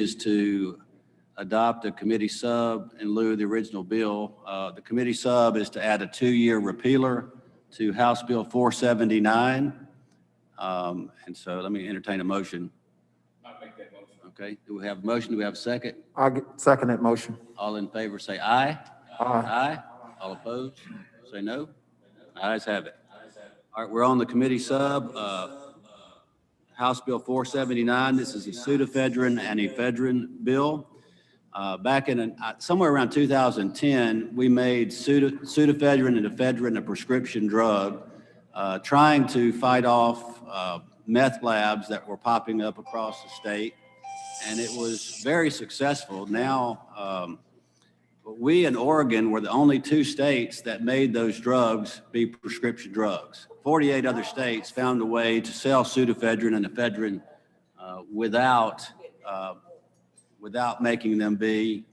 is to adopt a committee sub in lieu of the original bill. The committee sub is to add a 2-year repealer to House Bill 479. And so let me entertain a motion. I'll make that motion. Okay, do we have a motion? Do we have a second? I'll second that motion. All in favor say aye. Aye. Aye. All opposed, say no. Ayes have it. All right, we're on the committee sub. House Bill 479. This is a pseudoephedrine and ephedrine bill. Back in somewhere around 2010, we made pseudoephedrine and ephedrine a prescription drug, trying to fight off meth labs that were popping up across the state, and it was very successful. Now, we in Oregon were the only 2 states that made those drugs be prescription drugs. 48 other states found a way to sell pseudoephedrine and ephedrine without making them be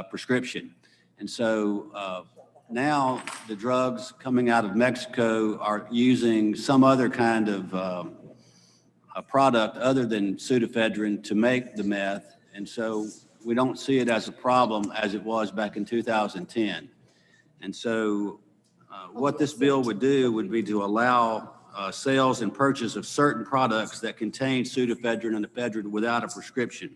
prescription. And so now the drugs coming out of Mexico are using some other kind of a product other than pseudoephedrine to make the meth. And so we don't see it as a problem as it was back in 2010. And so what this bill would do would be to allow sales and purchase of certain products that contain pseudoephedrine and ephedrine without a prescription.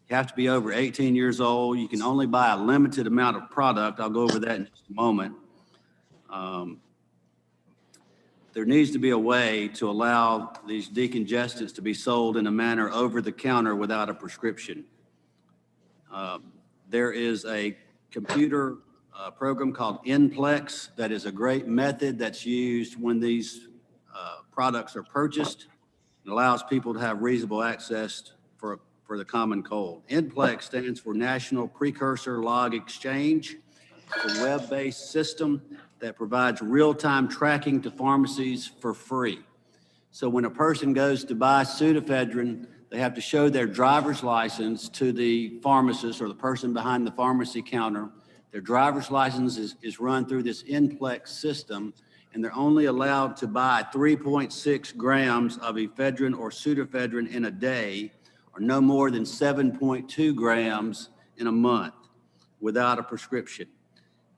You have to be over 18 years old. You can only buy a limited amount of product. I'll go over that in just a moment. There needs to be a way to allow these decongestants to be sold in a manner over the counter without a prescription. There is a computer program called NPLEX that is a great method that's used when these products are purchased. It allows people to have reasonable access for the common cold. NPLEX stands for National Precursor Log Exchange. It's a web-based system that provides real-time tracking to pharmacies for free. So when a person goes to buy pseudoephedrine, they have to show their driver's license to the pharmacist or the person behind the pharmacy counter. Their driver's license is run through this NPLEX system, and they're only allowed to buy 3.6 grams of ephedrine or pseudoephedrine in a day, or no more than 7.2 grams in a month without a prescription.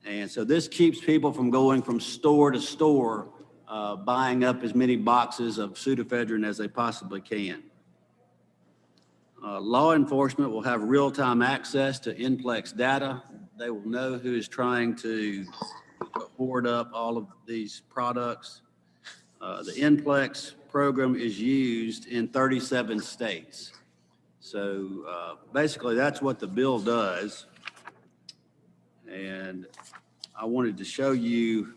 And so this keeps people from going from store to store, buying up as many boxes of pseudoephedrine as they possibly can. Law enforcement will have real-time access to NPLEX data. They will know who is trying to hoard up all of these products. The NPLEX program is used in 37 states. So basically that's what the bill does. And I wanted to show you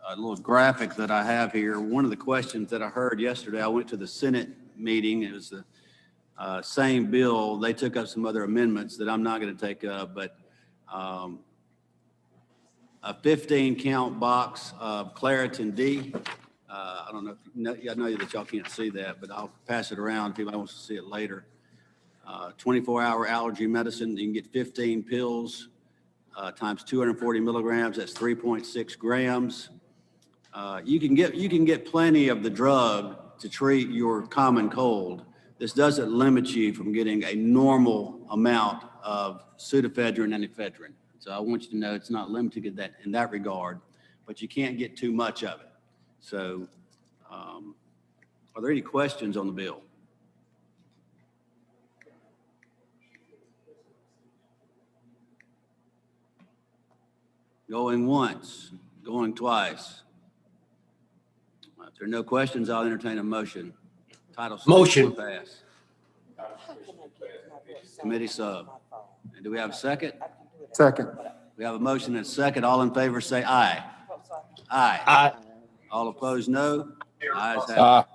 a little graphic that I have here. One of the questions that I heard yesterday, I went to the Senate meeting. It was the same bill. They took up some other amendments that I'm not going to take up, but a 15 count box of Claritin D. I don't know if I know that y'all can't see that, but I'll pass it around if anybody wants to see it later. 24-hour allergy medicine. You can get 15 pills times 240 milligrams. That's 3.6 grams. You can get plenty of the drug to treat your common cold. This doesn't limit you from getting a normal amount of pseudoephedrine and ephedrine. So I want you to know it's not limited to that in that regard, but you can't get too much of it. So are there any questions on the bill? Going once, going twice. If there are no questions, I'll entertain a motion. Title VI Motion. will pass. Committee sub. And do we have a second? Second. We have a motion and a second. All in favor say aye. Aye. Aye. All opposed, no. Ayes have it.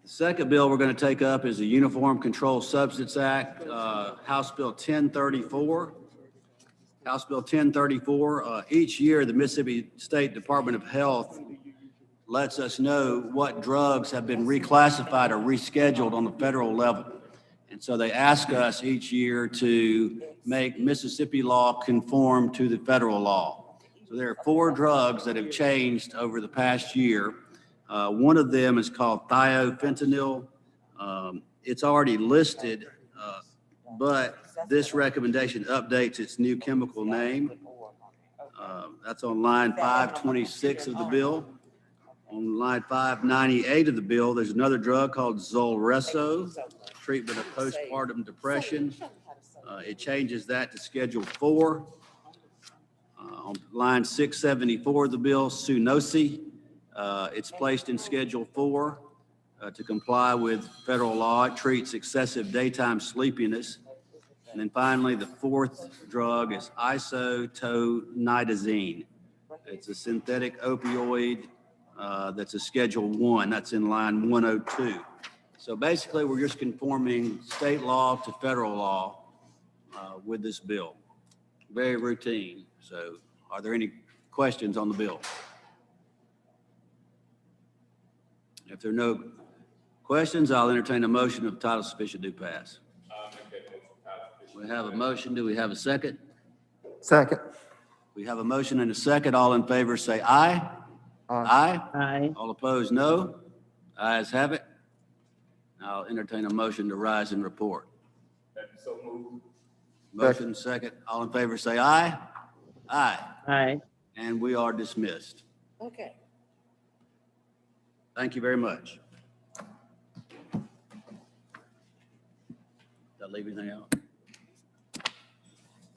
The second bill we're going to take up is the Uniform Controlled Substance Act, House Bill 1034. House Bill 1034. Each year, the Mississippi State Department of Health lets us know what drugs have been reclassified or rescheduled on the federal level. And so they ask us each year to make Mississippi law conform to the federal law. So there are 4 drugs that have changed over the past year. One of them is called thiofentanyl. It's already listed but this recommendation updates its new chemical name. That's on line 526 of the bill. On line 598 of the bill, there's another drug called Zulresso, treatment of postpartum depression. It changes that to Schedule 4. On line 674 of the bill, Sunosi, it's placed in Schedule 4 to comply with federal law. It treats excessive daytime sleepiness. And then finally, the fourth drug is isotoniazine. It's a synthetic opioid that's a Schedule 1. That's in line 102. So basically, we're just conforming state law to federal law with this bill. Very routine. So are there any questions on the bill? If there are no questions, I'll entertain a motion of title sufficient to pass. We have a motion. Do we have a second? Second. We have a motion and a second. All in favor say aye. Aye. Aye. All opposed, no. Ayes have it. I'll entertain a motion to rise and report. So moved. Motion second. All in favor say aye. Aye. Aye. And we are dismissed. Okay. Thank you very much. Did I leave anything out?